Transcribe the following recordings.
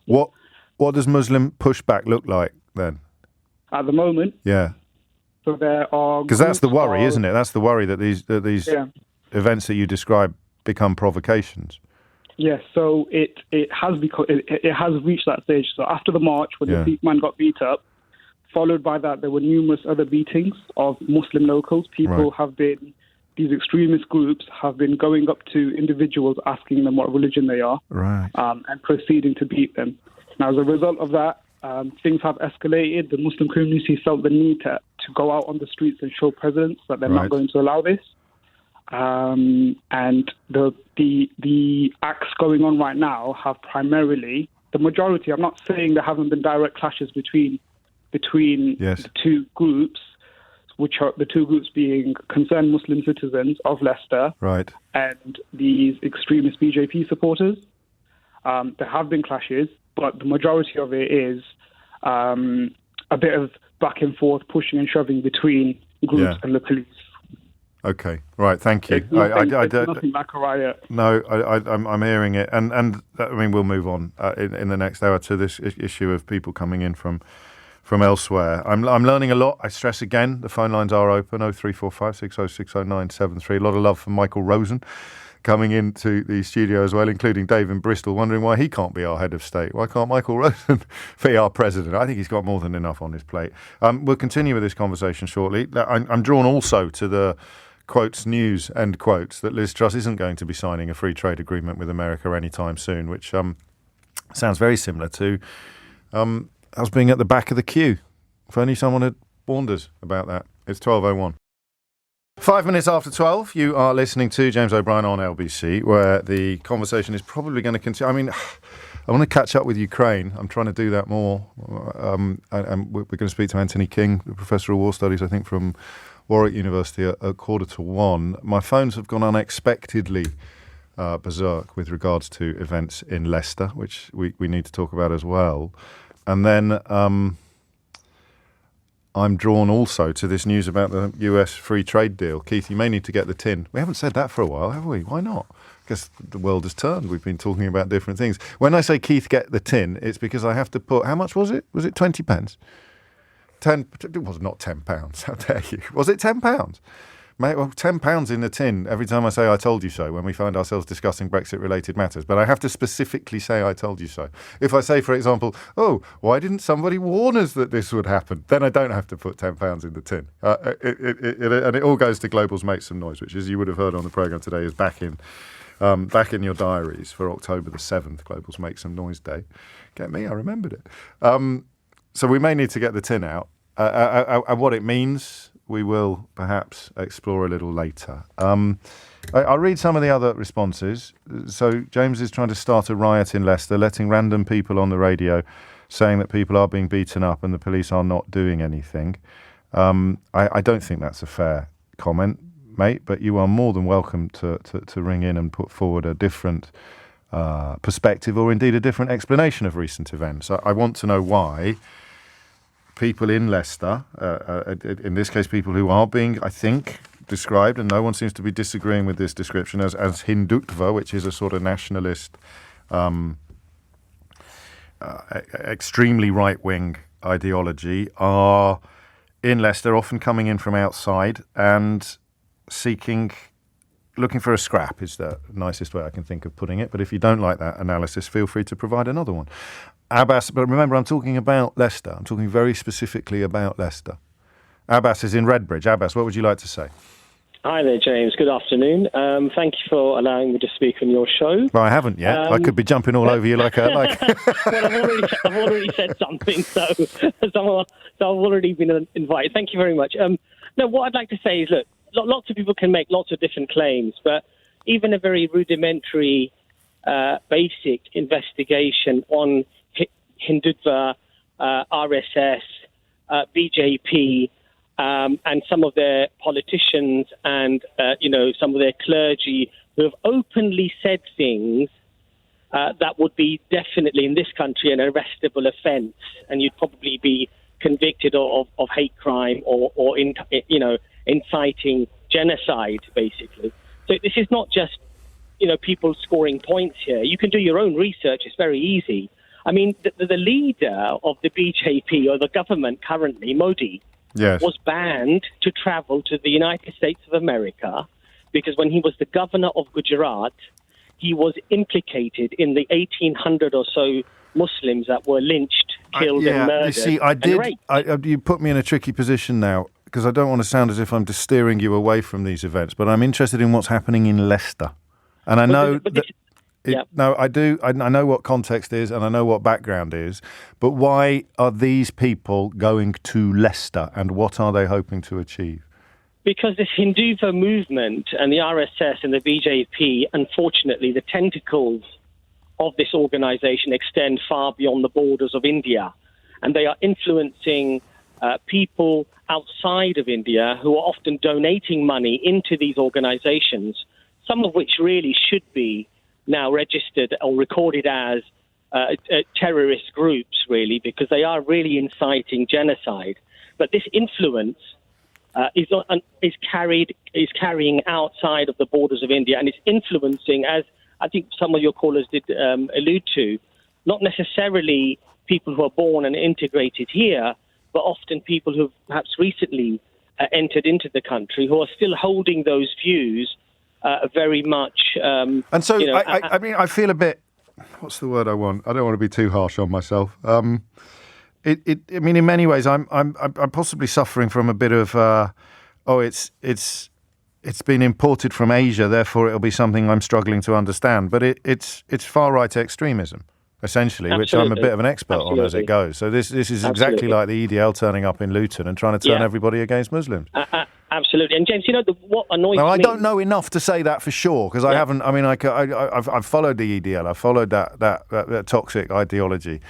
What does Muslim pushback look like then? At the moment, yeah. So there are, because that's the worry, isn't it? That's the worry that these events that you describe become provocations. Yes, so it has reached that stage. So after the march, when the policeman got beat up, followed by that, there were numerous other beatings of Muslim locals. These extremist groups have been going up to individuals, asking them what religion they are, and proceeding to beat them. Now, as a result of that, things have escalated. The Muslim community felt the need to go out on the streets and show presence that they're not going to allow this. And the acts going on right now have primarily, the majority, I'm not saying there haven't been direct clashes between the two groups, which are the two groups being concerned Muslim citizens of Leicester and these extremist BJP supporters. There have been clashes, but the majority of it is a bit of back and forth, pushing and shoving between groups and the police. Okay, right. Thank you. It's nothing like a riot. No, I'm hearing it, and I mean we'll move on in the next hour to this issue of people coming in from elsewhere. I'm learning a lot. I stress again, the phone lines are open. 0345 6060973. A lot of love from Michael Rosen coming into the studio as well, including Dave in Bristol, wondering why he can't be our head of state. Why can't Michael Rosen be our president? I think he's got more than enough on his plate. We'll continue with this conversation shortly. I'm drawn also to the quotes news, end quotes, that Liz Truss isn't going to be signing a free trade agreement with America anytime soon, which sounds very similar to us being at the back of the queue. If only someone had warned us about that. It's 12:01. 5 minutes after 12, you are listening to James O'Brien on LBC, where the conversation is probably going to continue. I mean, I want to catch up with Ukraine. I'm trying to do that more. And we're going to speak to Anthony King, the Professor of War Studies, I think, from Warwick University at 1:45. My phones have gone unexpectedly berserk with regards to events in Leicester, which we need to talk about as well. And then I'm drawn also to this news about the US free trade deal. Keith, you may need to get the tin. We haven't said that for a while, have we? Why not? Because the world has turned. We've been talking about different things. When I say, Keith, get the tin, it's because I have to put, how much was it? Was it 20 pence? It was not £10. How dare you? Was it £10? Mate, well, £10 in the tin every time I say I told you so when we find ourselves discussing Brexit-related matters. But I have to specifically say I told you so. If I say, for example, oh, why didn't somebody warn us that this would happen? Then I don't have to put £10 in the tin. And it all goes to Global's Make Some Noise, which, as you would have heard on the programme today, is back in your diaries for October the 7th, Global's Make Some Noise Day. Get me, I remembered it. So we may need to get the tin out. And what it means, we will perhaps explore a little later. I'll read some of the other responses. So James is trying to start a riot in Leicester, letting random people on the radio saying that people are being beaten up and the police are not doing anything. I don't think that's a fair comment, mate, but you are more than welcome to ring in and put forward a different perspective or indeed a different explanation of recent events. I want to know why people in Leicester, in this case people who are being, I think, described, and no one seems to be disagreeing with this description, as Hindutva, which is a sort of nationalist, extremely right-wing ideology, are in Leicester, often coming in from outside and looking for a scrap is the nicest way I can think of putting it. But if you don't like that analysis, feel free to provide another one. Abbas, but remember, I'm talking about Leicester. I'm talking very specifically about Leicester. Abbas is in Redbridge. Abbas, what would you like to say? Hi there, James. Good afternoon. Thank you for allowing me to speak on your show. Well, I haven't yet. I could be jumping all over you like. Well, I've already said something, so I've already been invited. Thank you very much. No, what I'd like to say is, look, lots of people can make lots of different claims, but even a very rudimentary, basic investigation on Hindutva, RSS, BJP, and some of their politicians and, some of their clergy who have openly said things that would be definitely in this country an arrestable offence, and you'd probably be convicted of hate crime or inciting genocide, basically. So this is not just, people scoring points here. You can do your own research. It's very easy. I mean, the leader of the BJP or the government currently, Modi, was banned to travel to the United States of America because when he was the governor of Gujarat, he was implicated in the 1,800 or so Muslims that were lynched, killed and murdered. You see, you put me in a tricky position now because I don't want to sound as if I'm just steering you away from these events, but I'm interested in what's happening in Leicester. And I know I do. I know what context is and I know what background is, but why are these people going to Leicester and what are they hoping to achieve? Because this Hinduva movement and the RSS and the BJP, unfortunately, the tentacles of this organisation extend far beyond the borders of India. And they are influencing people outside of India who are often donating money into these organisations, some of which really should be now registered or recorded as terrorist groups, really, because they are really inciting genocide. But this influence is carrying outside of the borders of India and is influencing, as I think some of your callers did allude to, not necessarily people who are born and integrated here, but often people who have perhaps recently entered into the country who are still holding those views very much. And so, I mean, I feel a bit. What's the word I want? I don't want to be too harsh on myself. I mean, in many ways, I'm possibly suffering from a bit of. It's been imported from Asia, therefore it'll be something I'm struggling to understand. But it's far right extremism, essentially, which I'm a bit of an expert on as it goes. So this is exactly like the EDL turning up in Luton and trying to turn everybody against Muslims. Absolutely. And James, what annoys me... I don't know enough to say that for sure, because I haven't... I mean, I've followed the EDL. I've followed that toxic ideology.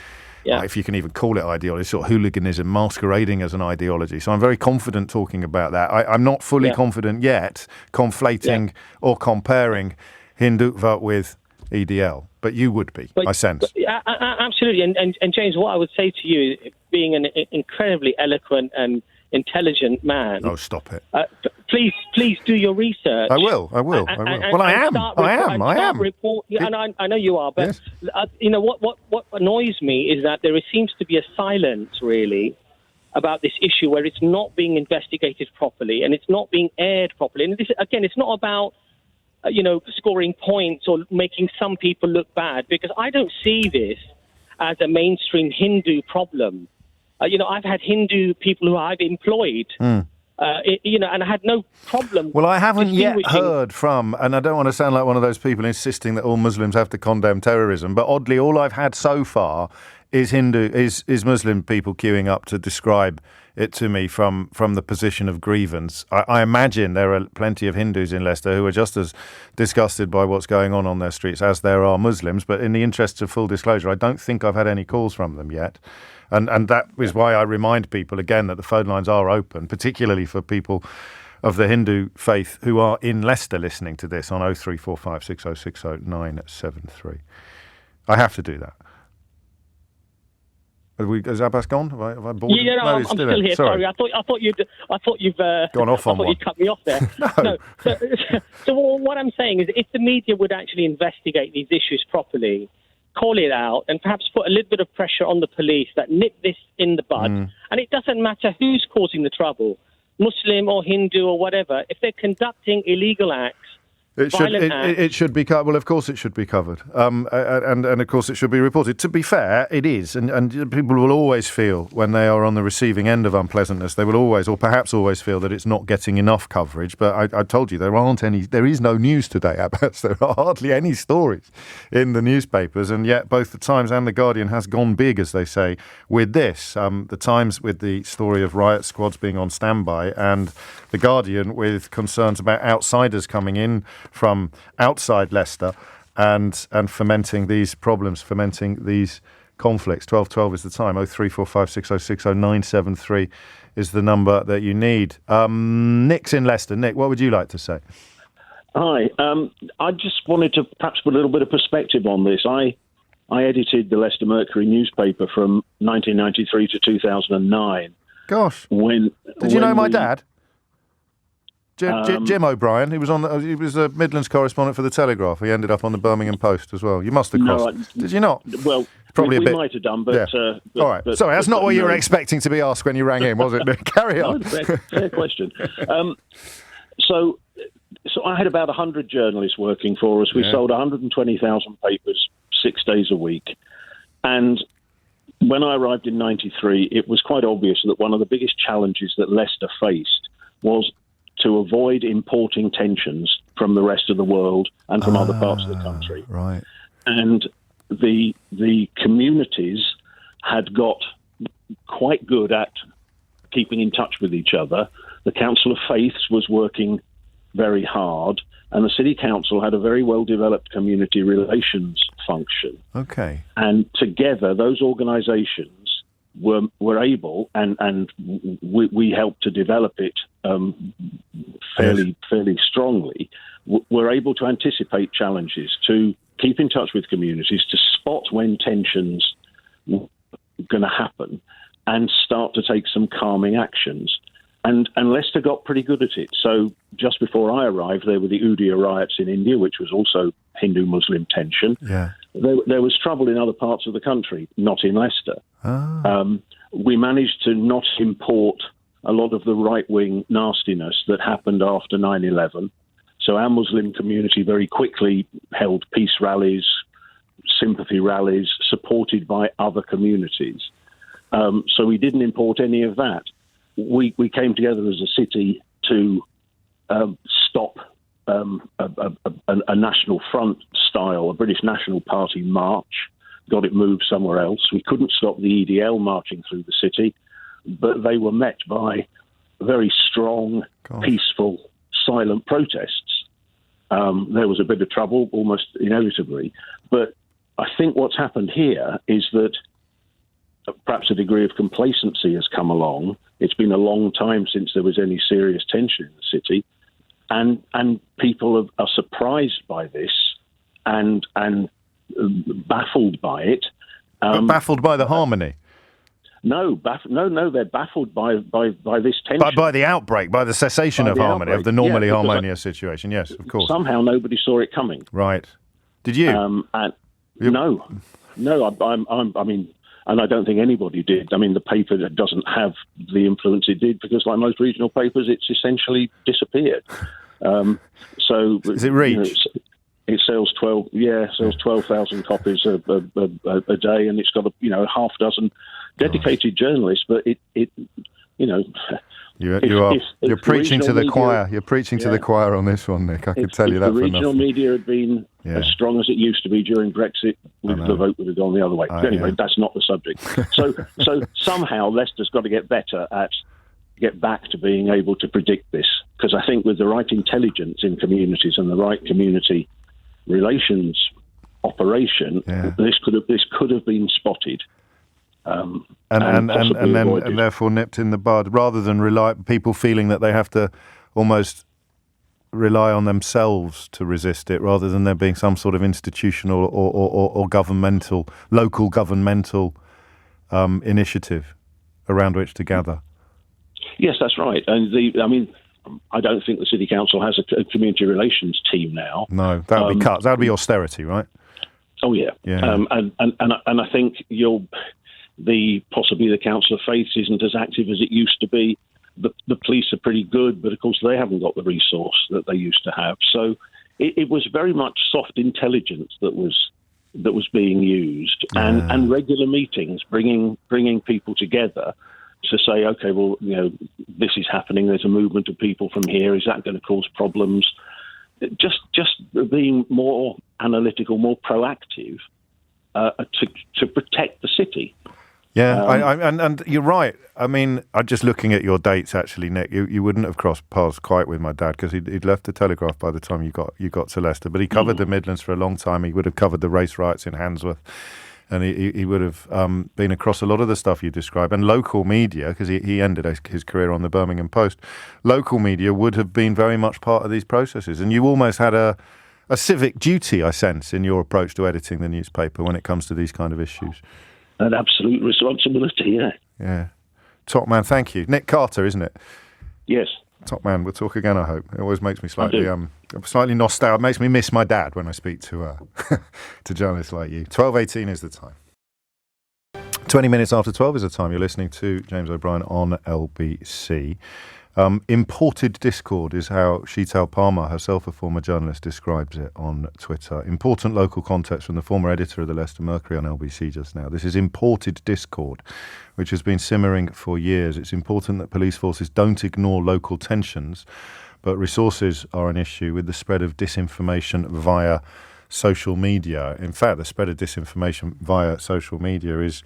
Yeah. If you can even call it ideology, sort of hooliganism masquerading as an ideology. So I'm very confident talking about that. I'm not fully confident yet conflating or comparing Hindutva with EDL, but you would be, I sense. Absolutely. And James, what I would say to you, being an incredibly eloquent and intelligent man... Oh, stop it. Please do your research. I will. Well, I am. And I know you are, but what annoys me is that there seems to be a silence, really, about this issue where it's not being investigated properly and it's not being aired properly. And this, again, it's not about scoring points or making some people look bad, because I don't see this as a mainstream Hindu problem. I've had Hindu people who I've employed, and I had no problem. Well, I haven't yet heard from, and I don't want to sound like one of those people insisting that all Muslims have to condemn terrorism, but oddly, all I've had so far is Muslim people queuing up to describe it to me from the position of grievance. I imagine there are plenty of Hindus in Leicester who are just as disgusted by what's going on their streets as there are Muslims, but in the interests of full disclosure, I don't think I've had any calls from them yet. And that is why I remind people again that the phone lines are open, particularly for people of the Hindu faith who are in Leicester listening to this on 0345 6060 973. I have to do that. Has Abbas gone? Have I bored him? No, I'm still here. Sorry, I thought you've gone off on one. You'd cut me off there. No. So what I'm saying is, if the media would actually investigate these issues properly, call it out, and perhaps put a little bit of pressure on the police that nip this in the bud. And it doesn't matter who's causing the trouble, Muslim or Hindu or whatever. If they're conducting illegal acts, it should be covered. Well, of course it should be covered, and of course it should be reported. To be fair, it is, and people will always feel when they are on the receiving end of unpleasantness, they will always, or perhaps always, feel that it's not getting enough coverage. But I told you there is no news today, Abbas. There are hardly any stories in the newspapers, and yet both the Times and the Guardian has gone big, as they say, with this. The Times with the story of riot squads being on standby, and the Guardian with concerns about outsiders coming in from outside Leicester and fomenting these problems, fomenting these conflicts. 1212 is the time. 0345 6060 973 is the number that you need. Nick's in Leicester. Nick, what would you like to say? Hi. I just wanted to perhaps put a little bit of perspective on this. I edited the Leicester Mercury newspaper from 1993 to 2009. Gosh. Did you know my dad? Jim O'Brien, he was he was a Midlands correspondent for the Telegraph. He ended up on the Birmingham Post as well. You must have crossed. Did you not? Well, probably we a bit. Might have done, but, yeah. All right. Sorry, that's not what you were expecting to be asked when you rang in, was it? Carry on. No, fair question. So I had about 100 journalists working for us. We sold 120,000 papers 6 days a week. And when I arrived in 93, it was quite obvious that one of the biggest challenges that Leicester faced was to avoid importing tensions from the rest of the world and from other parts of the country. Right. And the communities had got quite good at keeping in touch with each other. The Council of Faiths was working very hard, and the City Council had a very well-developed community relations function. Okay. And together, those organisations were able, and we helped to develop it fairly strongly, were able to anticipate challenges, to keep in touch with communities, to spot when tensions were going to happen, and start to take some calming actions. And Leicester got pretty good at it. So just before I arrived, there were the Udia riots in India, which was also Hindu-Muslim tension. Yeah. There was trouble in other parts of the country, not in Leicester. We managed to not import a lot of the right-wing nastiness that happened after 9/11. So our Muslim community very quickly held peace rallies, sympathy rallies, supported by other communities. So we didn't import any of that. We came together as a city to stop a National Front style, a British National Party march, got it moved somewhere else. We couldn't stop the EDL marching through the city, but they were met by very strong, peaceful, silent protests. There was a bit of trouble, almost inevitably. But I think what's happened here is that perhaps a degree of complacency has come along. It's been a long time since there was any serious tension in the city, and people are surprised by this and baffled by it. But baffled by the harmony? No, they're baffled by this tension. By the outbreak, by the cessation of harmony, of the normally harmonious situation. Yes, of course. Somehow nobody saw it coming. Right. Did you? No. I mean, and I don't think anybody did. I mean, the paper doesn't have the influence it did because, like most regional papers, it's essentially disappeared. So is it Reach? It sells 12,000 copies a day, and it's got half dozen dedicated journalists. But you're preaching to the choir. You're preaching to the choir on this one, Nick. I can tell you that. If the regional media had been as strong as it used to be during Brexit, the vote would have gone the other way. Anyway, that's not the subject. So somehow Leicester's got to get back to being able to predict this, because I think with the right intelligence in communities and the right community relations operation, this could have been spotted. And therefore nipped in the bud, rather than people feeling that they have to almost rely on themselves to resist it, rather than there being some sort of institutional or governmental, local governmental initiative around which to gather. Yes, that's right. And I don't think the City Council has a community relations team now. No, that would be cut. That would be austerity, right? Oh yeah. And I think possibly the Council of Faiths isn't as active as it used to be. The police are pretty good, but of course they haven't got the resource that they used to have. So it was very much soft intelligence that was being used, and regular meetings, bringing people together to say, okay, well, this is happening. There's a movement of people from here. Is that going to cause problems? Just being more analytical, more proactive to protect the city. Yeah, and you're right. I mean, I'm just looking at your dates, actually, Nick. You wouldn't have crossed paths quite with my dad, because he'd left the Telegraph by the time you got to Leicester. But he covered the Midlands for a long time. He would have covered the race riots in Handsworth, and he would have been across a lot of the stuff you describe. And local media, because he ended his career on the Birmingham Post, local media would have been very much part of these processes. And you almost had a civic duty, I sense, in your approach to editing the newspaper when it comes to these kind of issues. An absolute responsibility, yeah. Yeah. Top man, thank you. Nick Carter, isn't it? Yes. Top man, we'll talk again, I hope. It always makes me slightly nostalgic. It makes me miss my dad when I speak to to journalists like you. 12:18 is the time. 20 minutes after 12 is the time. You're listening to James O'Brien on LBC. Imported discord is how Sheetal Palmer, herself a former journalist, describes it on Twitter. Important local context from the former editor of the Leicester Mercury on LBC just now. This is imported discord, which has been simmering for years. It's important that police forces don't ignore local tensions, but resources are an issue with the spread of disinformation via social media. In fact, the spread of disinformation via social media is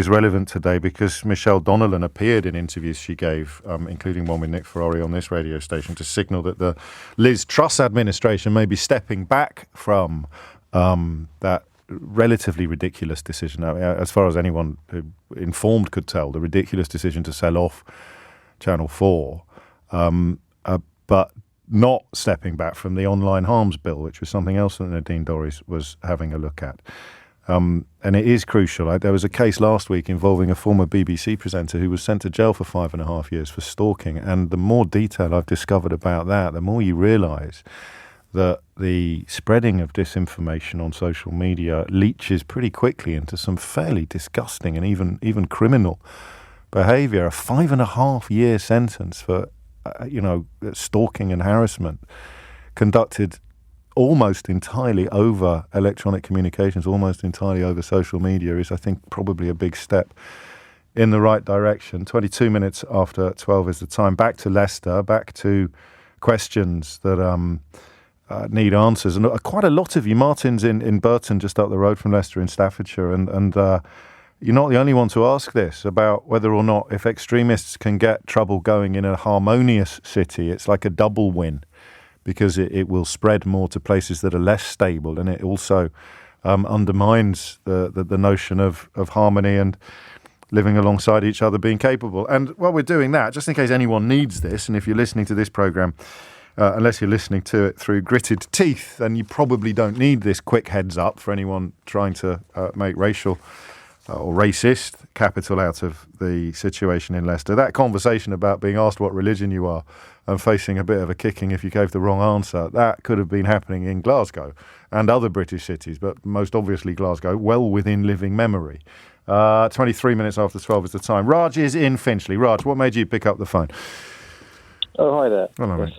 relevant today because Michelle Donnellan appeared in interviews she gave, including one with Nick Ferrari on this radio station, to signal that the Liz Truss administration may be stepping back from that relatively ridiculous decision. Now, as far as anyone informed could tell, the ridiculous decision to sell off Channel 4, but not stepping back from the online harms bill, which was something else that Nadine Dorries was having a look at. And it is crucial. There was a case last week involving a former BBC presenter who was sent to jail for 5.5 years for stalking. And the more detail I've discovered about that, the more you realise that the spreading of disinformation on social media leaches pretty quickly into some fairly disgusting and even criminal behaviour. A 5.5-year sentence for, stalking and harassment conducted almost entirely over electronic communications, almost entirely over social media is, I think, probably a big step in the right direction. 22 minutes after 12 is the time. Back to Leicester, back to questions that need answers. And quite a lot of you, Martin's in Burton, just up the road from Leicester in Staffordshire, and you're not the only one to ask this about whether or not if extremists can get trouble going in a harmonious city, it's like a double win, because it will spread more to places that are less stable, and it also undermines the notion of harmony and living alongside each other, being capable. And while we're doing that, just in case anyone needs this, and if you're listening to this programme, unless you're listening to it through gritted teeth, then you probably don't need this quick heads up for anyone trying to make racial or racist capital out of the situation in Leicester. That conversation about being asked what religion you are and facing a bit of a kicking if you gave the wrong answer, that could have been happening in Glasgow and other British cities, but most obviously Glasgow, well within living memory. 23 minutes after 12 is the time. Raj is in Finchley. Raj, what made you pick up the phone? Oh, hi there. Hello, yes,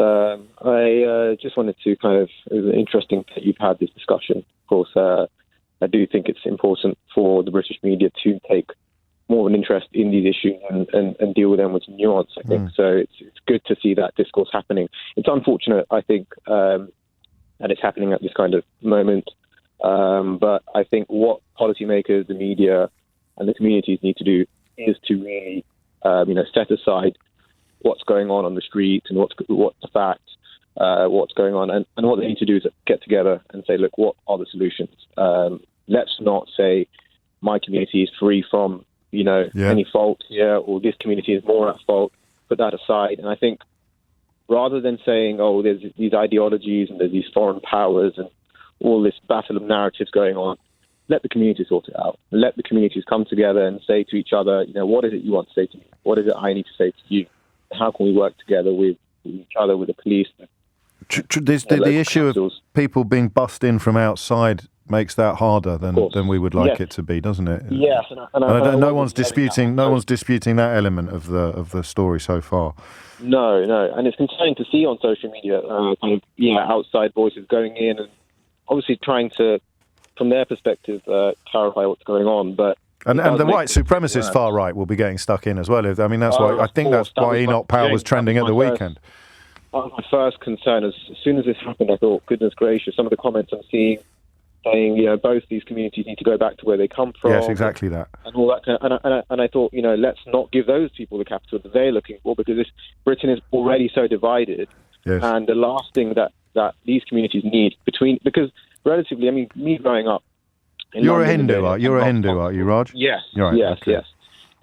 I just wanted to it was interesting that you've had this discussion. Of course, I do think it's important for the British media to take more of an interest in these issues and deal with them with nuance, I think. So it's good to see that discourse happening. It's unfortunate, I think, that it's happening at this kind of moment. But I think what policymakers, the media and the communities need to do is to really, set aside what's going on the streets and what's the facts, what's going on. And what they need to do is get together and say, look, what are the solutions? Let's not say my community is free from any fault here, or this community is more at fault. Put that aside. And I think rather than saying, there's these ideologies and there's these foreign powers and all this battle of narratives going on, let the community sort it out. Let the communities come together and say to each other, what is it you want to say to me? What is it I need to say to you? How can we work together with each other, with the police? The issue of people being bussed in from outside makes that harder than we would like it to be, doesn't it? Yes, and no one's disputing that element of the story so far. No, and it's concerning to see on social media outside voices going in and obviously trying to, from their perspective, clarify what's going on, but. And the white supremacist far right will be getting stuck in as well. I mean, that's why I think that's why Enoch Powell was trending at the weekend. My first concern is, as soon as this happened, I thought, goodness gracious, some of the comments I'm seeing saying, both these communities need to go back to where they come from. Yes, exactly that. And all that and I thought, let's not give those people the capital that they're looking for, because Britain is already so divided. Yes. And the last thing that these communities need because relatively, I mean, me growing up, You're a Hindu, are you, Raj? Yes, right, yes.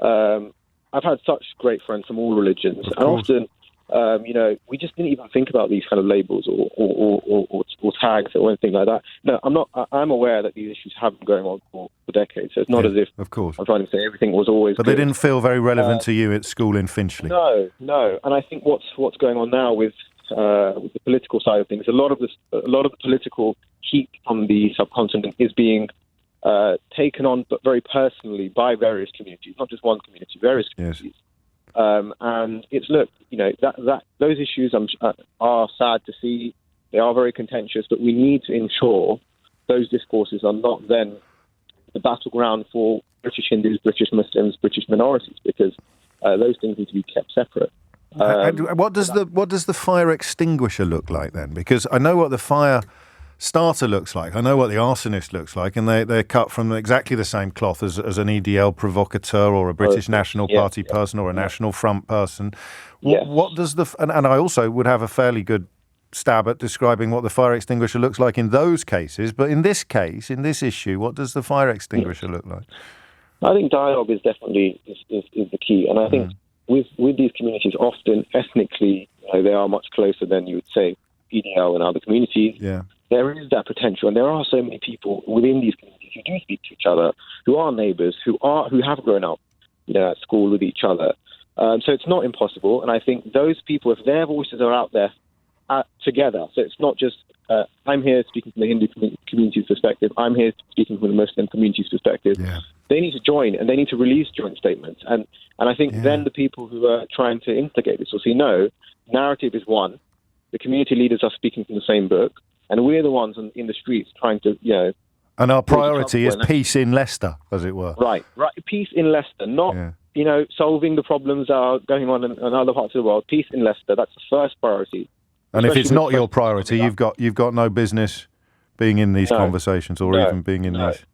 I've had such great friends from all religions, and often We just didn't even think about these kind of labels or tags or anything like that. No, I'm aware that these issues have been going on for decades. So it's not as if, of course, I'm trying to say everything was always But good. They didn't feel very relevant to you at school in Finchley. No. And I think what's going on now with the political side of things, a lot of the political heat from the subcontinent is being taken on, but very personally by various communities, not just one community, various communities. Yes. And it's that those issues are sad to see. They are very contentious, but we need to ensure those discourses are not then the battleground for British Hindus, British Muslims, British minorities, because those things need to be kept separate. What does the fire extinguisher look like then? Because I know what the fire starter looks like. I know what the arsonist looks like, and they're cut from exactly the same cloth as an EDL provocateur or a British National Party person or a National Front person. What does and I also would have a fairly good stab at describing what the fire extinguisher looks like in those cases, but in this case, in this issue, what does the fire extinguisher look like? I think dialogue is definitely is the key, and I think with these communities, often ethnically, they are much closer than you would say EDL and other communities. Yeah. There is that potential, and there are so many people within these communities who do speak to each other, who are neighbours, who have grown up, at school with each other. So it's not impossible, and I think those people, if their voices are out there together, so it's not just I'm here speaking from the Hindu community's perspective, I'm here speaking from the Muslim community's perspective. Yeah. They need to join, and they need to release joint statements, and I think then the people who are trying to instigate this will see, no, narrative is one, the community leaders are speaking from the same book, and we're the ones in the streets trying to, And our priority is peace in Leicester, as it were. Right. Peace in Leicester, not, solving the problems that are going on in other parts of the world. Peace in Leicester, that's the first priority. And if it's not your priority, you've got no business being in these conversations or even being in these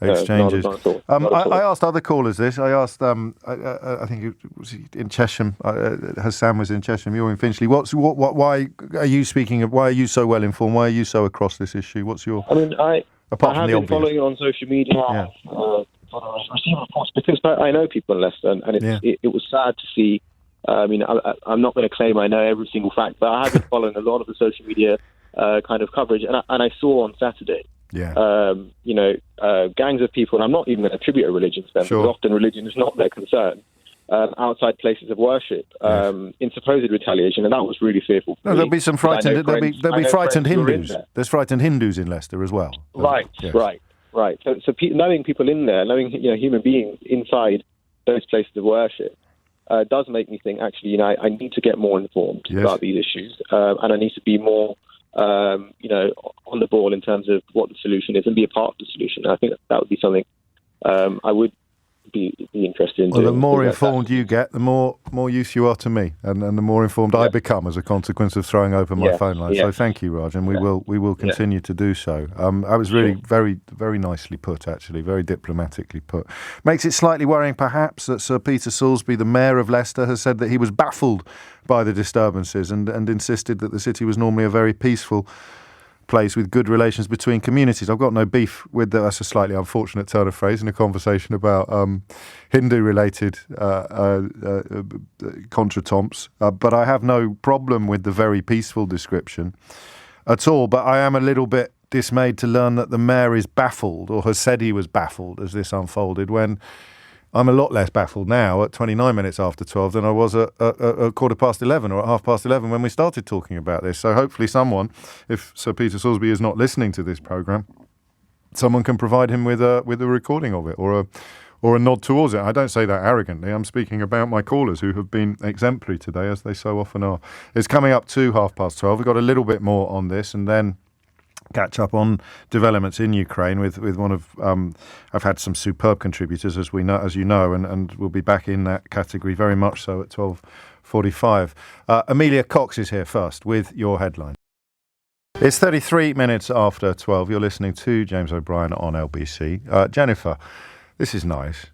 exchanges. I asked other callers this. I asked, I think it was in Chesham. Hassan was in Chesham. You're in Finchley. Why are you speaking? Why are you so well informed? Why are you so across this issue? What's your? I have been following it on social media. Receiving reports because I know people in Leicester, and it was sad to see. I'm not going to claim I know every single fact, but I have been following a lot of the social media kind of coverage, and I saw on Saturday. Gangs of people, and I'm not even going to attribute a religion to them, because often religion is not their concern, outside places of worship in supposed retaliation, and that was really fearful. There'll be some frightened. There'll be frightened Hindus. There's frightened Hindus in Leicester as well. Right. So knowing people in there, knowing human beings inside those places of worship, does make me think. Actually, I need to get more informed about these issues, and I need to be more. On the ball in terms of what the solution is and be a part of the solution. And I think that would be something I would be interested in doing. The more informed you get, the more use you are to me, and the more informed I become as a consequence of throwing open my phone line. So thank you, Raj, and we will continue to do so. I was really very, very nicely put, actually, very diplomatically put. Makes it slightly worrying, perhaps, that Sir Peter Soulsby, the Mayor of Leicester, has said that he was baffled by the disturbances and insisted that the city was normally a very peaceful place with good relations between communities. I've got no beef with that. That's a slightly unfortunate turn of phrase in a conversation about Hindu-related contretemps, but I have no problem with the very peaceful description at all. But I am a little bit dismayed to learn that the mayor is baffled, or has said he was baffled as this unfolded, when I'm a lot less baffled now at 29 minutes after 12 than I was at 11:15 or at 11:30 when we started talking about this. So hopefully someone, if Sir Peter Soulsby is not listening to this programme, someone can provide him with a recording of it or a nod towards it. I don't say that arrogantly. I'm speaking about my callers who have been exemplary today, as they so often are. It's coming up to 12:30. We've got a little bit more on this, and then catch up on developments in Ukraine with one of I've had some superb contributors, as you know, and we'll be back in that category very much so at 12:45. Amelia Cox is here first with your headline. It's 33 minutes after 12. You're listening to James O'Brien on LBC. Jennifer, this is nice.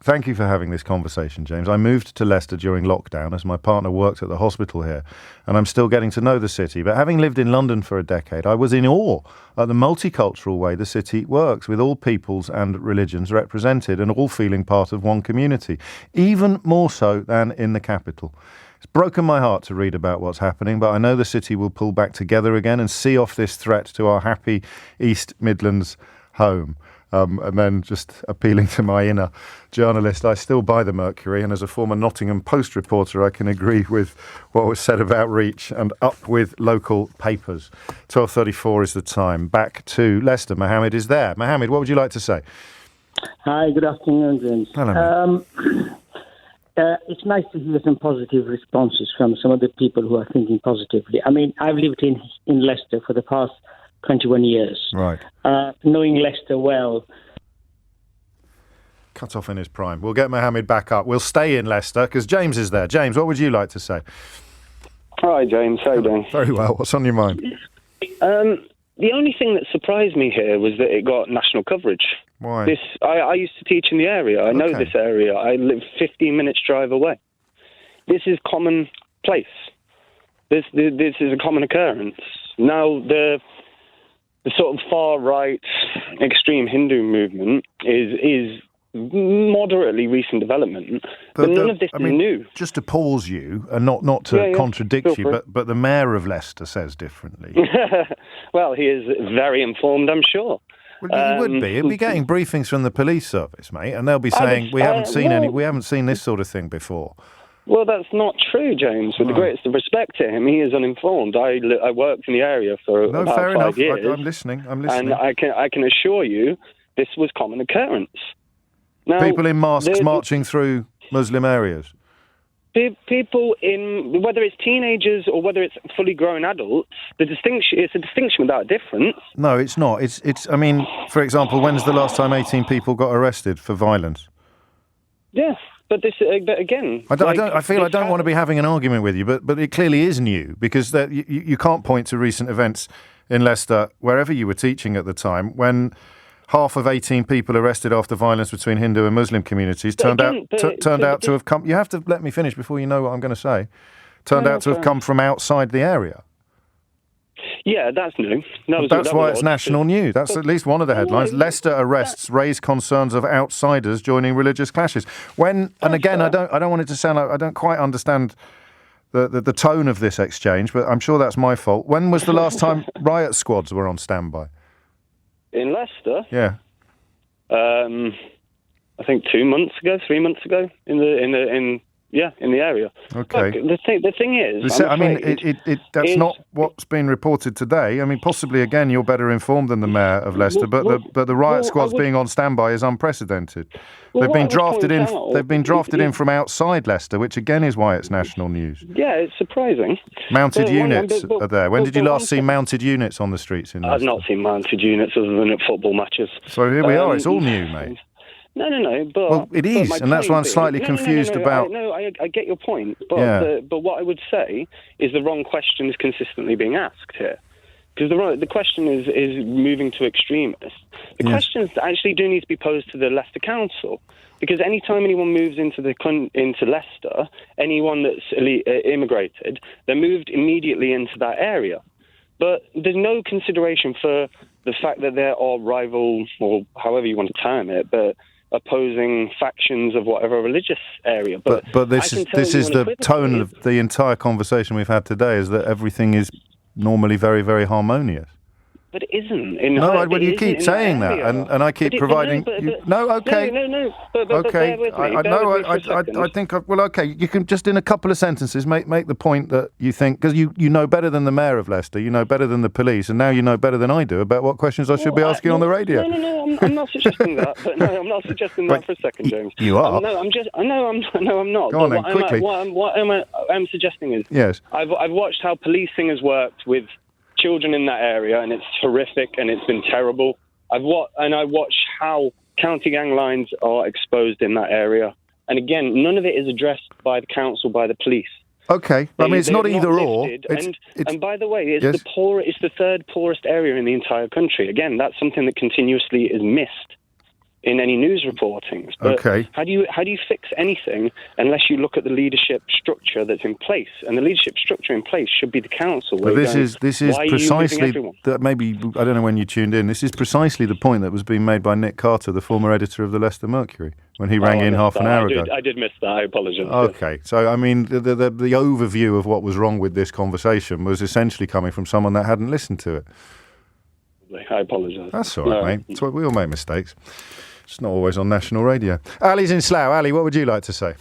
Thank you for having this conversation, James. I moved to Leicester during lockdown as my partner worked at the hospital here, and I'm still getting to know the city. But having lived in London for a decade, I was in awe at the multicultural way the city works, with all peoples and religions represented and all feeling part of one community, even more so than in the capital. It's broken my heart to read about what's happening, but I know the city will pull back together again and see off this threat to our happy East Midlands home. And then just appealing to my inner journalist, I still buy the Mercury, and as a former Nottingham Post reporter, I can agree with what was said about Reach and up with local papers. 12:34 is the time. Back to Leicester. Mohammed is there. Mohammed, what would you like to say? Hi, good afternoon, James. Hello. It's nice to hear some positive responses from some of the people who are thinking positively. I mean, I've lived in Leicester for the past 21 years. Right. Knowing Leicester well. Cut off in his prime. We'll get Mohammed back up. We'll stay in Leicester because James is there. James, what would you like to say? Hi, James. How are you doing? Very well. What's on your mind? The only thing that surprised me here was that it got national coverage. Why? I used to teach in the area. I know this area. I live 15 minutes drive away. This is commonplace. This is a common occurrence. Now, the sort of far-right extreme Hindu movement is moderately recent development, but none of this is new. Just to pause you, and not to contradict you, but the mayor of Leicester says differently. Well, he is very informed, I'm sure. Well, he would be. He'd be getting briefings from the police service, mate, and they'll be saying we haven't seen this sort of thing before. Well, that's not true, James. With the greatest of respect to him, he is uninformed. I worked in the area for about 5 years. I'm listening. And I can assure you, this was common occurrence. Now, people in masks marching through Muslim areas. People in, whether it's teenagers or whether it's fully grown adults, it's a distinction without a difference. No, it's not. It's. I mean, for example, when's the last time 18 people got arrested for violence? Yes. But this again. I don't want to be having an argument with you, but it clearly is new because you can't point to recent events in Leicester, wherever you were teaching at the time, when half of 18 people arrested after violence between Hindu and Muslim communities turned out to have come. You have to let me finish before you know what I'm going to say. Turned out to have come from outside the area. Yeah, that's new. That's why it's national news. That's at least one of the headlines. Leicester arrests raise concerns of outsiders joining religious clashes. I don't want it to sound like I don't quite understand the tone of this exchange, but I'm sure that's my fault. When was the last time riot squads were on standby? In Leicester? Yeah. I think 3 months ago in the area. Okay. Look, the thing is, that's not what's been reported today. I mean, possibly again, you're better informed than the mayor of Leicester, but the riot squads being on standby is unprecedented. They've been drafted in from outside Leicester, which again is why it's national news. Yeah, it's surprising. Mounted units are there. When did you last see mounted units on the streets in Leicester? I've not seen mounted units other than at football matches. So here we are. It's all new, mate. No. But well, it is, and that's why I'm slightly confused about. I get your point, but what I would say is the wrong question is consistently being asked here, because the question is moving to extremists. The questions actually do need to be posed to the Leicester Council, because any time anyone moves into Leicester, anyone that's immigrated, they're moved immediately into that area. But there's no consideration for the fact that there are rival, or however you want to term it, but opposing factions of whatever religious area. But this is the tone of the entire conversation we've had today, is that everything is normally very, very harmonious. But it isn't. You keep saying that, and I keep providing. Okay. Bear with me. You can just in a couple of sentences make the point that you think, because you know better than the mayor of Leicester, you know better than the police, and now you know better than I do about what questions I should be asking on the radio. No, I'm not suggesting that. But no, I'm not suggesting that for a second, James. You are. I'm not. Go on then, quickly. What I'm suggesting is, yes, I've watched how policing has worked with children in that area, and it's horrific, and it's been terrible. I watch how county gang lines are exposed in that area, and again, none of it is addressed by the council, by the police. Okay, it's not either or. And by the way, it's the third poorest area in the entire country. Again, that's something that continuously is missed. in any news reportings. But how do you fix anything unless you look at the leadership structure that's in place? And the leadership structure in place should be the council. But this is precisely that. Maybe I don't know when you tuned in. This is precisely the point that was being made by Nick Carter, the former editor of the Leicester Mercury, when he rang in half an hour ago. I did miss that. I apologise. Okay, so I mean, the overview of what was wrong with this conversation was essentially coming from someone that hadn't listened to it. I apologise. That's all right, mate. That's why we all make mistakes. It's not always on national radio. Ali's in Slough. Ali, what would you like to say?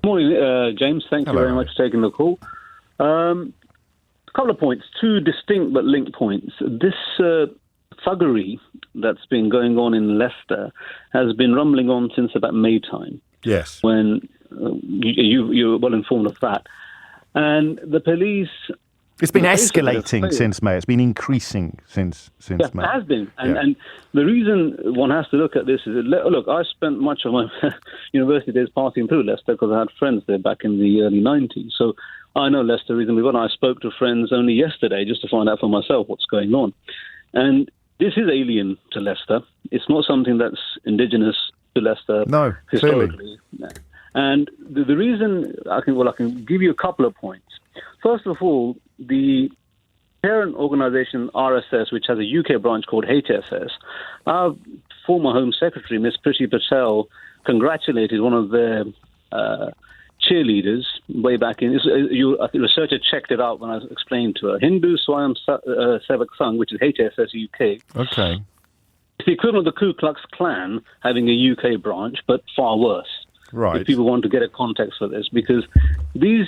Morning, James. Thank you very much for taking the call. A couple of points, two distinct but linked points. This thuggery that's been going on in Leicester has been rumbling on since about May time. Yes. When you're well informed of that. And the police... It's been escalating since May. It's been increasing since May. It has been. And the reason one has to look at this is, look, I spent much of my university days passing through Leicester because I had friends there back in the early 90s. So I know Leicester reasonably well. I spoke to friends only yesterday just to find out for myself what's going on. And this is alien to Leicester. It's not something that's indigenous to Leicester historically. No. And the reason, I can give you a couple of points. First of all, the parent organisation RSS, which has a UK branch called HSS, our former Home Secretary, Ms. Priti Patel, congratulated one of their cheerleaders way back in. A researcher checked it out when I explained to her. Hindu Swayam Sevak Sangh, which is HSS UK. Okay. It's the equivalent of the Ku Klux Klan having a UK branch, but far worse. Right. If people want to get a context for this, because these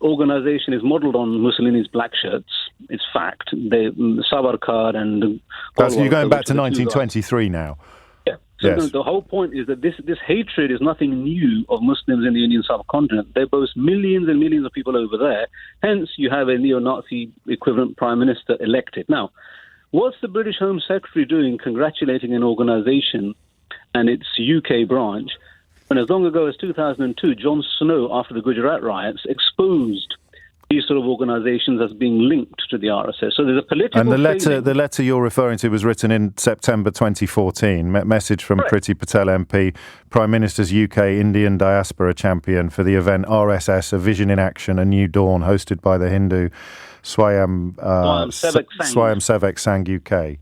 organisation is modelled on Mussolini's black shirts. It's fact. Savarkar and... You're going back to 1923 now. Yeah. So the whole point is that this hatred is nothing new of Muslims in the Indian subcontinent. They boast millions and millions of people over there. Hence, you have a neo-Nazi equivalent prime minister elected. Now, what's the British Home Secretary doing congratulating an organisation and its UK branch when as long ago as 2002, Jon Snow, after the Gujarat riots, exposed these sort of organisations as being linked to the RSS. So there's a political... And the letter you're referring to was written in September 2014. Message from Priti Patel MP, Prime Minister's UK Indian diaspora champion for the event RSS, A Vision in Action, A New Dawn, hosted by the Hindu Swayam Sevak Sangh UK.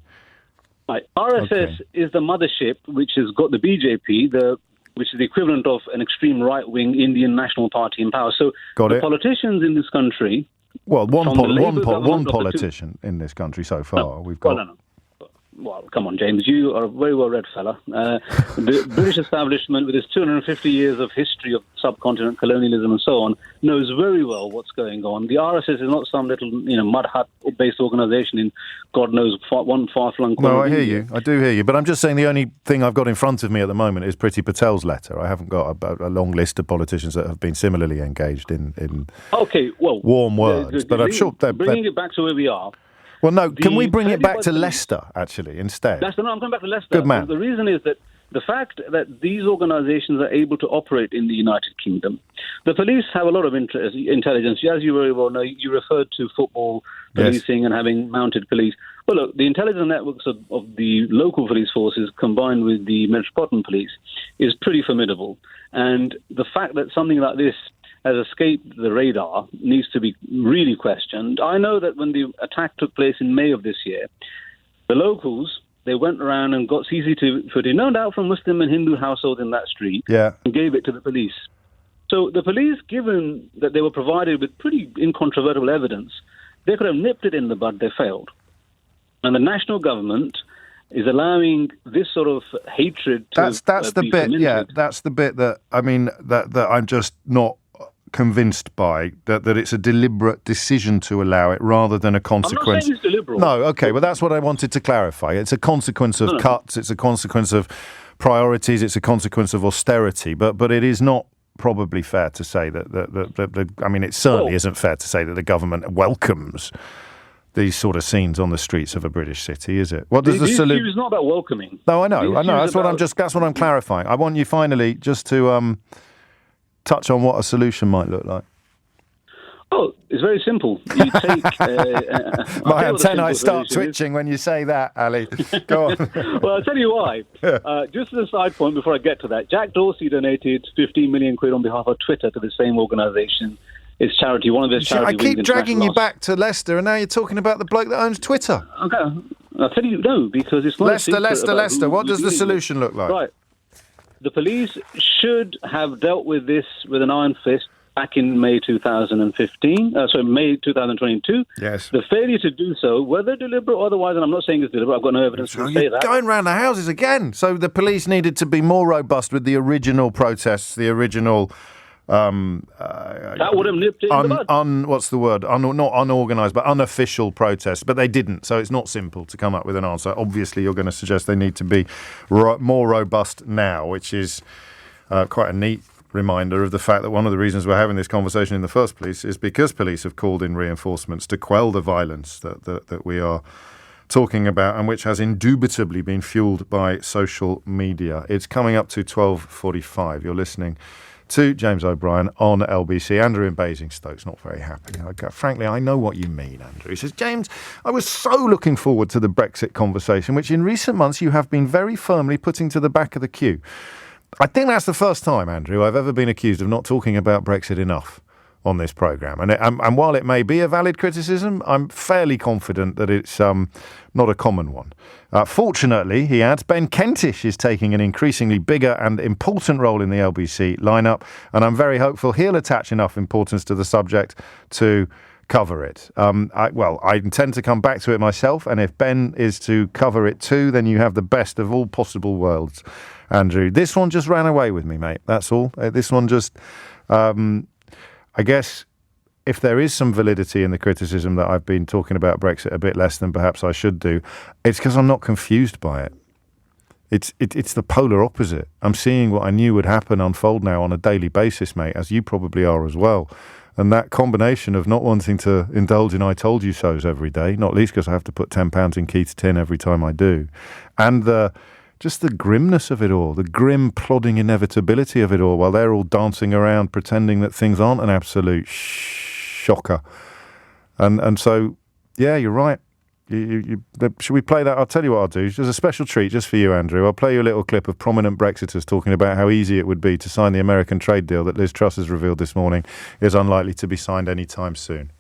Right. RSS is the mothership which has got the BJP, which is the equivalent of an extreme right-wing Indian National Party in power. So the politicians in this country... Well, one politician in this country so far. We've got... Well, come on, James, you are a very well-read fella. The British establishment, with its 250 years of history of subcontinent colonialism and so on, knows very well what's going on. The RSS is not some little, mud hut-based organisation in God knows one far-flung corner. No, I hear you. I do hear you. But I'm just saying the only thing I've got in front of me at the moment is Priti Patel's letter. I haven't got a long list of politicians that have been similarly engaged in warm words. But I'm sure they're... Bringing it back to where we are... Well, no, can we bring it back to Leicester, actually, instead? I'm going back to Leicester. Good man. The reason is that the fact that these organisations are able to operate in the United Kingdom, the police have a lot of intelligence. As you very well know, you referred to football policing and having mounted police. Well, look, the intelligence networks of the local police forces combined with the Metropolitan Police is pretty formidable. And the fact that something like this has escaped the radar needs to be really questioned. I know that when the attack took place in May of this year, the locals, they went around and got CCTV footage, no doubt from Muslim and Hindu households in that street, and gave it to the police. So the police, given that they were provided with pretty incontrovertible evidence, they could have nipped it in the bud. They failed. And the national government is allowing this sort of hatred to that's the bit, fermented. That's the bit that, that I'm just not convinced by, that it's a deliberate decision to allow it rather than a consequence. I'm not saying it's deliberate. No, okay, well, that's what I wanted to clarify. It's a consequence of cuts, it's a consequence of priorities, it's a consequence of austerity, but it is not probably fair to say that it certainly isn't fair to say that the government welcomes these sort of scenes on the streets of a British city, is it? What does the solution? It's not about welcoming. No, I know. That's what I'm clarifying. I want you finally just to touch on what a solution might look like. Oh, it's very simple. You take... My antennae start twitching when you say that, Ali. Go on. Well, I'll tell you why. Just as a side point before I get to that, Jack Dorsey donated 15 million quid on behalf of Twitter to the same organisation. It's charity, one of those charities. I keep dragging you back to Leicester, and now you're talking about the bloke that owns Twitter. Okay. I'll tell you, no, because it's not Leicester. What does the solution look like? Right. The police should have dealt with this with an iron fist back in May 2022. Yes. The failure to do so, whether deliberate or otherwise, and I'm not saying it's deliberate, I've got no evidence to say that. Going round the houses again. So the police needed to be more robust with the original protests, the original... that would have nipped it in the bud. What's the word? Not unorganised, but unofficial protests. But they didn't, so it's not simple to come up with an answer. Obviously, you're going to suggest they need to be more robust now, which is quite a neat reminder of the fact that one of the reasons we're having this conversation in the first place is because police have called in reinforcements to quell the violence that we are talking about, and which has indubitably been fueled by social media. It's coming up to 12:45. You're listening to James O'Brien on LBC. Andrew in Basingstoke's not very happy. Frankly, I know what you mean, Andrew. He says, James, I was so looking forward to the Brexit conversation, which in recent months you have been very firmly putting to the back of the queue. I think that's the first time, Andrew, I've ever been accused of not talking about Brexit enough on this programme. And while it may be a valid criticism, I'm fairly confident that it's not a common one. Fortunately, he adds, Ben Kentish is taking an increasingly bigger and important role in the LBC lineup, and I'm very hopeful he'll attach enough importance to the subject to cover it. I intend to come back to it myself, and if Ben is to cover it too, then you have the best of all possible worlds, Andrew. This one just ran away with me, mate. That's all. This one just... I guess if there is some validity in the criticism that I've been talking about Brexit a bit less than perhaps I should do, it's because I'm not confused by it. It's the polar opposite. I'm seeing what I knew would happen unfold now on a daily basis, mate, as you probably are as well. And that combination of not wanting to indulge in I told you so's every day, not least because I have to put £10 in Keith's tin every time I do, and just the grimness of it all, the grim, plodding inevitability of it all, while they're all dancing around pretending that things aren't an absolute shocker. And so, yeah, you're right. Should we play that? I'll tell you what I'll do. There's a special treat just for you, Andrew. I'll play you a little clip of prominent Brexiters talking about how easy it would be to sign the American trade deal that Liz Truss has revealed this morning is unlikely to be signed anytime soon.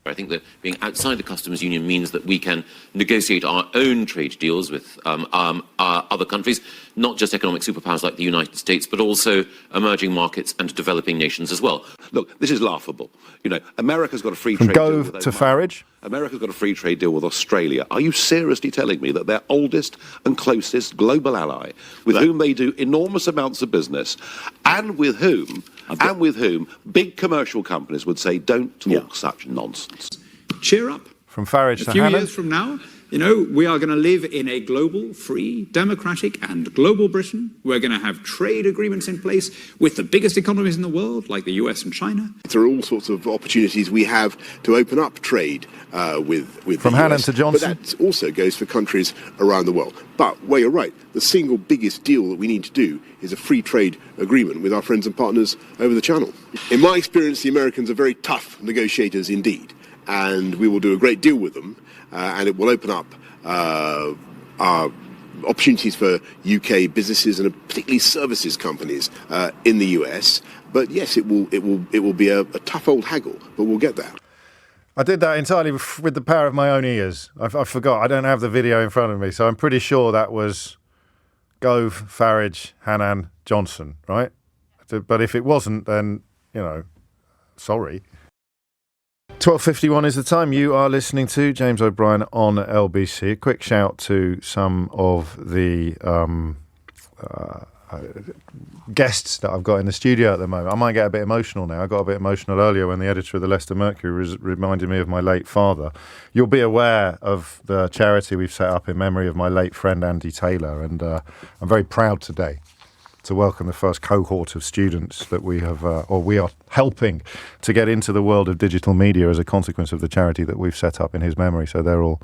I think that being outside the customs union means that we can negotiate our own trade deals with other countries, not just economic superpowers like the United States, but also emerging markets and developing nations as well. Look, this is laughable. You know, America's got a free trade deal with to Farage. America's got a free trade deal with Australia. Are you seriously telling me that their oldest and closest global ally, with whom they do enormous amounts of business, and with whom big commercial companies would say, don't talk such nonsense? Cheer up. From Farage to A few Hannon. years from now, you know, we are going to live in a global, free, democratic and global Britain. We're going to have trade agreements in place with the biggest economies in the world, like the US and China. There are all sorts of opportunities we have to open up trade with From the Hannon US, to Johnson. but that also goes for countries around the world. But, well, you're right, the single biggest deal that we need to do is a free trade agreement with our friends and partners over the Channel. In my experience, the Americans are very tough negotiators indeed, and we will do a great deal with them. And it will open up our opportunities for UK businesses and particularly services companies in the US. But yes, it will be a tough old haggle, but we'll get there. I did that entirely with the power of my own ears. I forgot. I don't have the video in front of me, so I'm pretty sure that was Gove, Farage, Hannan, Johnson, right? But if it wasn't, then, you know, sorry. 12:51 is the time. You are listening to James O'Brien on LBC. A quick shout to some of the guests that I've got in the studio at the moment. I might get a bit emotional now. I got a bit emotional earlier when the editor of the Leicester Mercury reminded me of my late father. You'll be aware of the charity we've set up in memory of my late friend Andy Taylor, and I'm very proud today to welcome the first cohort of students that we have, or we are helping to get into the world of digital media as a consequence of the charity that we've set up in his memory. So they're all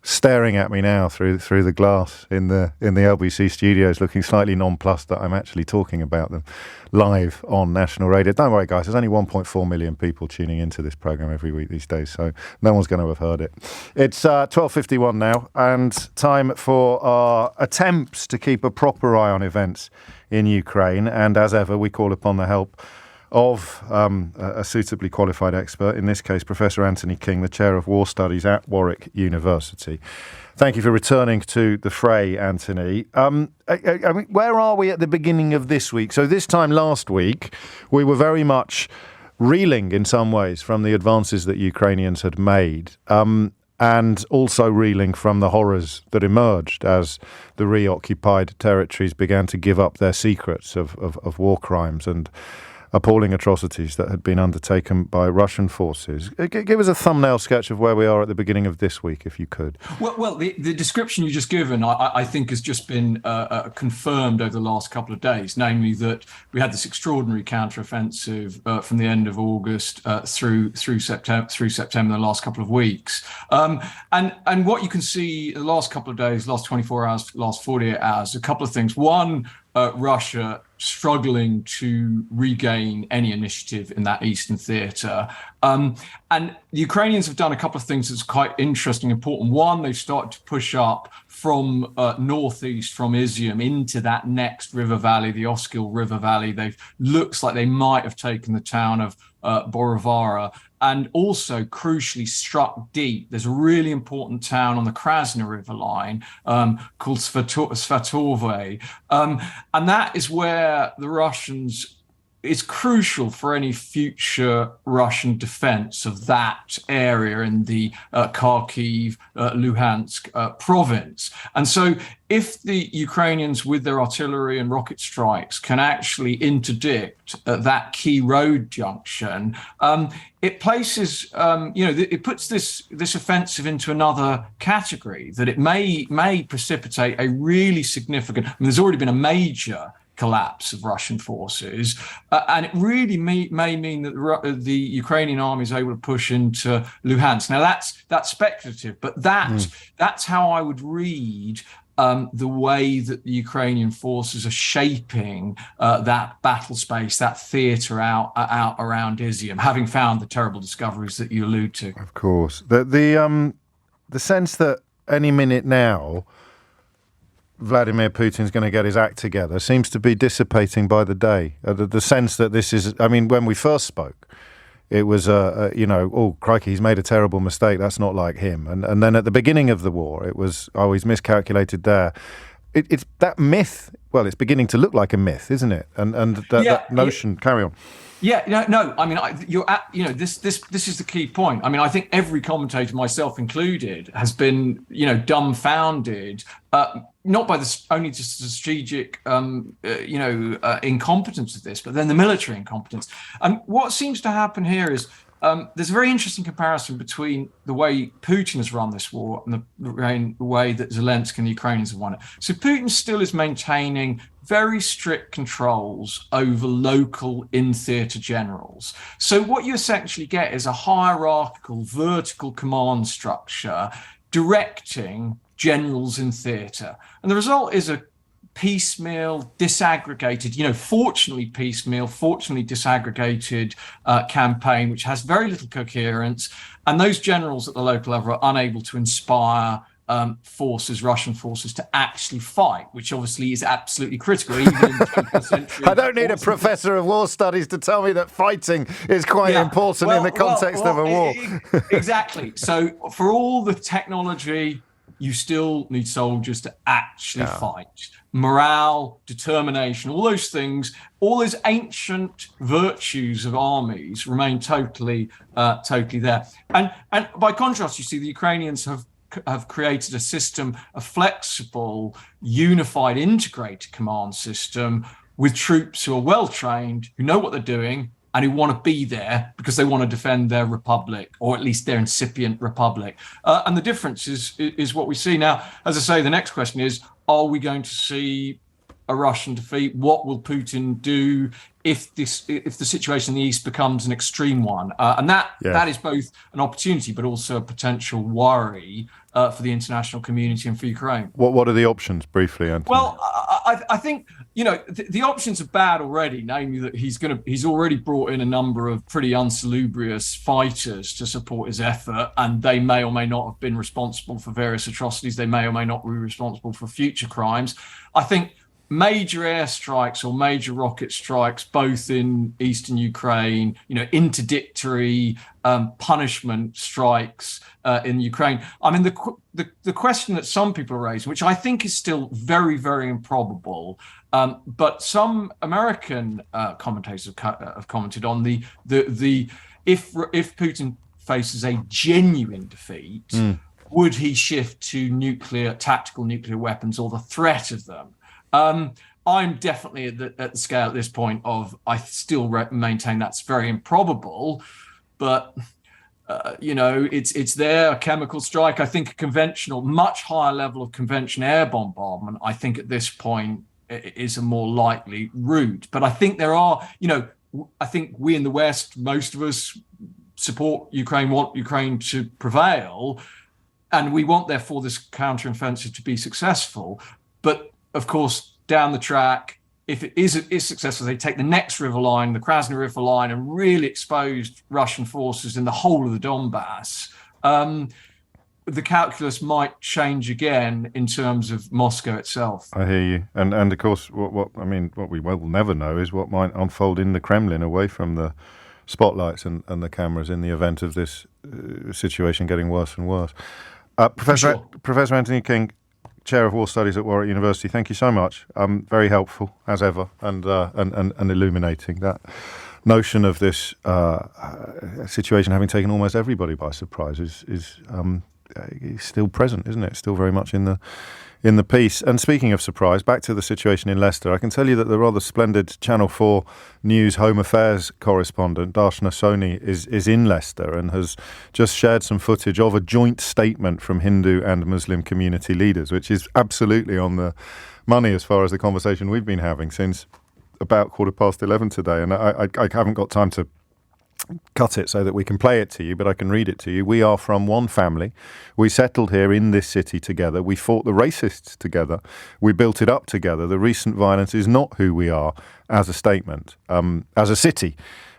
staring at me now through the glass in the LBC studios, looking slightly nonplussed that I'm actually talking about them live on national radio. Don't worry, guys. There's only 1.4 million people tuning into this program every week these days, so no one's going to have heard it. It's 12:51 now, and time for our attempts to keep a proper eye on events in Ukraine. And as ever, we call upon the help of a suitably qualified expert, in this case, Professor Anthony King, the Chair of War Studies at Warwick University. Thank you for returning to the fray, Anthony. I mean, where are we at the beginning of this week? So this time last week, we were very much reeling in some ways from the advances that Ukrainians had made, and also reeling from the horrors that emerged as the reoccupied territories began to give up their secrets of war crimes and appalling atrocities that had been undertaken by Russian forces. Give us a thumbnail sketch of where we are at the beginning of this week, if you could. Well, the description you just given, I think, has just been confirmed over the last couple of days, namely that we had this extraordinary counteroffensive from the end of August through September, the last couple of weeks. And what you can see in the last couple of days, last 24 hours, last 48 hours, a couple of things. One, Russia struggling to regain any initiative in that eastern theatre. And the Ukrainians have done a couple of things that's quite interesting, important. One, they've started to push up from northeast, from Izium, into that next river valley, the Oskil River Valley. Looks like they might have taken the town of Borovara, and also crucially struck deep. There's a really important town on the Krasna River line called Svatove, and that is where the Russians, it's crucial for any future Russian defense of that area in the Kharkiv, Luhansk province. And so if the Ukrainians, with their artillery and rocket strikes, can actually interdict that key road junction, it places, it puts this offensive into another category, that it may precipitate a really significant, there's already been a major collapse of Russian forces, and it really may mean that the Ukrainian army is able to push into Luhansk. Now that's speculative, but that's how I would read the way that the Ukrainian forces are shaping that battle space, that theatre out around Izium, having found the terrible discoveries that you allude to. Of course, the sense that any minute now Vladimir Putin's going to get his act together seems to be dissipating by the day. The sense that this is, I mean, when we first spoke, it was, oh, crikey, he's made a terrible mistake. That's not like him. And then at the beginning of the war, it was, oh, he's miscalculated there. It's that myth, well, it's beginning to look like a myth, isn't it? And that notion, carry on. Yeah, no. I mean, this is the key point. I mean, I think every commentator, myself included, has been, dumbfounded, not by only just the strategic, incompetence of this, but then the military incompetence. And what seems to happen here is there's a very interesting comparison between the way Putin has run this war and the way that Zelensky and the Ukrainians have won it. So Putin still is maintaining very strict controls over local in-theatre generals. So what you essentially get is a hierarchical, vertical command structure directing generals in theatre. And the result is a piecemeal, disaggregated, fortunately piecemeal, fortunately disaggregated campaign, which has very little coherence. And those generals at the local level are unable to inspire Russian forces to actually fight, which obviously is absolutely critical. Even in the 20th century. I don't need a professor of war studies to tell me that fighting is quite important in the context of a war. Exactly. So for all the technology, you still need soldiers to actually fight. Morale, determination, all those things, all those ancient virtues of armies remain totally there. And by contrast, you see the Ukrainians have created a system, a flexible, unified, integrated command system with troops who are well trained, who know what they're doing, and who want to be there because they want to defend their republic, or at least their incipient republic. And the difference is what we see now. As I say, the next question is, are we going to see a Russian defeat? What will Putin do if the situation in the East becomes an extreme one? And that is both an opportunity but also a potential worry for the international community and for Ukraine. What are the options, briefly, Anthony? Well, I think the options are bad already. Namely, that he's already brought in a number of pretty unsalubrious fighters to support his effort, and they may or may not have been responsible for various atrocities. They may or may not be responsible for future crimes. I think major airstrikes or major rocket strikes, both in eastern Ukraine, interdictory punishment strikes in Ukraine. I mean, the question that some people are raising, which I think is still very, very improbable, but some American commentators have commented on if Putin faces a genuine defeat, would he shift to tactical nuclear weapons or the threat of them? I'm definitely at the scale at this point of I still maintain that's very improbable, but it's there. A chemical strike, I think, a conventional, much higher level of conventional air bombardment, I think at this point is a more likely route. But I think there are, I think we in the West, most of us support Ukraine, want Ukraine to prevail, and we want therefore this counteroffensive to be successful. But of course, down the track, if it is successful, they take the next river line, the Krasny River line, and really expose Russian forces in the whole of the Donbass. The calculus might change again in terms of Moscow itself. I hear you, and of course, what we will never know is what might unfold in the Kremlin, away from the spotlights and the cameras, in the event of this situation getting worse and worse. Professor Anthony King, Chair of War Studies at Warwick University, thank you so much. Very helpful, as ever, and illuminating. That notion of this situation having taken almost everybody by surprise is still present, isn't it? Still very much in the piece. And speaking of surprise, back to the situation in Leicester, I can tell you that the rather splendid Channel 4 News Home Affairs correspondent, Darshana Soni, is in Leicester and has just shared some footage of a joint statement from Hindu and Muslim community leaders, which is absolutely on the money as far as the conversation we've been having since about 11:15 today. And I haven't got time to cut it so that we can play it to you, but I can read it to you. We are from one family. We settled here in this city together. We fought the racists together. We built it up together. The recent violence is not who we are as a statement, as a city.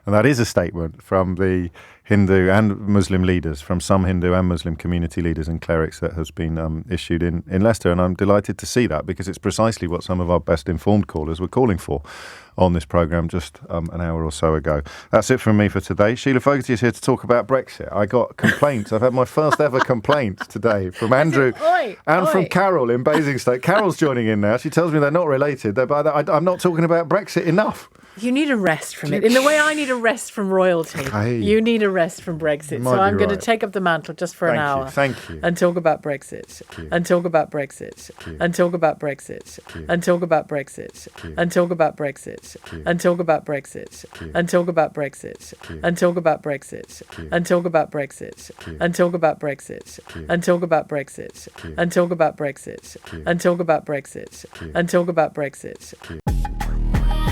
And that is a statement from the Hindu and Muslim leaders, from some Hindu and Muslim community leaders and clerics, that has been issued in Leicester. And I'm delighted to see that, because it's precisely what some of our best informed callers were calling for on this programme just an hour or so ago. That's it from me for today. Sheila Fogarty is here to talk about Brexit. I got complaints. I've had my first ever complaint today from Andrew and from Carol in Basingstoke. Carol's joining in now. She tells me they're not related. I'm not talking about Brexit enough. You need a rest from it. In the way I need a rest from royalty, you need a rest from Brexit. So I'm going to take up the mantle just for an hour. Thank you. And talk about Brexit. And talk about Brexit. And talk about Brexit. And talk about Brexit. And talk about Brexit. And talk about Brexit. And talk about Brexit. And talk about Brexit. And talk about Brexit. And talk about Brexit. And talk about Brexit. And talk about Brexit. And talk about Brexit. And talk about Brexit.